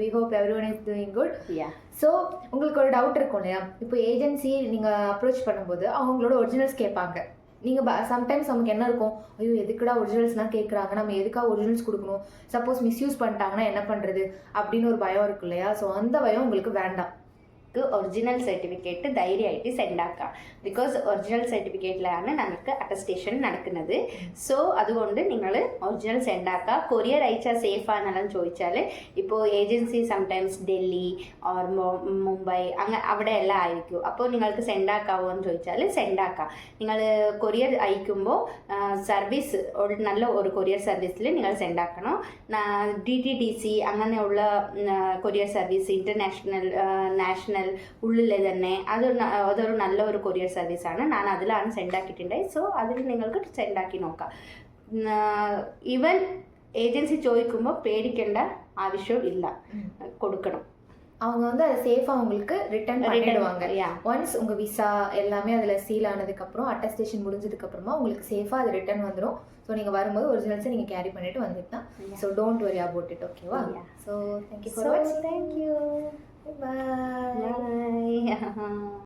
we hope everyone is doing good. Yeah. So உங்களுக்கு ஒரு doubt இருக்கும் இல்லையா, இப்போ ஏஜென்சி நீங்கள் அப்ரோச் பண்ணும்போது அவங்களோட ஒரிஜினல்ஸ் கேட்பாங்க. நீங்கள் சம்டைம்ஸ் நமக்கு என்ன இருக்கும், ஐயோ எதுக்குடா ஒரிஜினல்ஸ்லாம் கேட்குறாங்க, நம்ம எதுக்காக ஒரிஜினல்ஸ் கொடுக்கணும், சப்போஸ் மிஸ்யூஸ் பண்ணிட்டாங்கன்னா என்ன பண்ணுறது அப்படின்னு ஒரு பயம் இருக்கு இல்லையா. ஸோ அந்த பயம் உங்களுக்கு வேண்டாம். ഒറിജിനൽ സർട്ടിഫിക്കറ്റ് ധൈര്യമായിട്ട് സെൻഡ് ആക്കാം. ബിക്കോസ് ഒറിജിനൽ സർട്ടിഫിക്കറ്റിലാണ് നമുക്ക് അറ്റസ്റ്റേഷൻ നടക്കുന്നത്. സോ അതുകൊണ്ട് നിങ്ങൾ ഒറിജിനൽ സെൻഡ് ആക്കുക. കൊറിയർ അയച്ചാൽ സേഫാണെന്നെല്ലാം ചോദിച്ചാൽ ഇപ്പോൾ agency sometimes Delhi or Mumbai അവിടെ എല്ലാം ആയിരിക്കും. അപ്പോൾ നിങ്ങൾക്ക് സെൻഡ് ആക്കാവോ എന്ന് ചോദിച്ചാൽ സെൻഡ് ആക്കാം. നിങ്ങൾ കൊറിയർ അയക്കുമ്പോൾ സർവീസ് നല്ല ഒരു കൊറിയർ സർവീസിൽ നിങ്ങൾ സെൻഡ് ആക്കണം. DTDC അങ്ങനെയുള്ള കൊറിയർ സർവീസ് ഇൻ്റർനാഷണൽ നാഷണൽ ഉള്ളിൽ തന്നെ അതൊരു നല്ല ഒരു കൊറിയർ സർവീസാണ്. ഞാൻ അതിലാണ് സെൻഡ് ആക്കിയിട്ടുണ്ടായി. സോ അതിൽ നിങ്ങൾക്ക് സെൻഡ് ആക്കി നോക്കാം. ഈവൻ ഏജൻസി ചോദിക്കുമ്പോൾ പേടിക്കേണ്ട ആവശ്യം ഇല്ല, കൊടുക്കണം. அவங்க வந்து அதை சேஃபாக உங்களுக்கு ரிட்டர்ன் பண்ணிடுவாங்க. ஒன்ஸ் உங்கள் விசா எல்லாமே அதில் சீல் ஆனதுக்கப்புறம் அட்டஸ்டேஷன் முடிஞ்சதுக்கப்புறமா உங்களுக்கு சேஃபாக அது ரிட்டர்ன் வந்துடும். ஸோ நீங்கள் வரும்போது ஒரிஜினல்ஸை நீங்கள் கேரி பண்ணிட்டு வந்துட்டு so don't worry about it. ஓகேவா? ஸோ தேங்க்யூ ஃபார் வாட்சிங். தேங்க்யூ. Bye. Bye.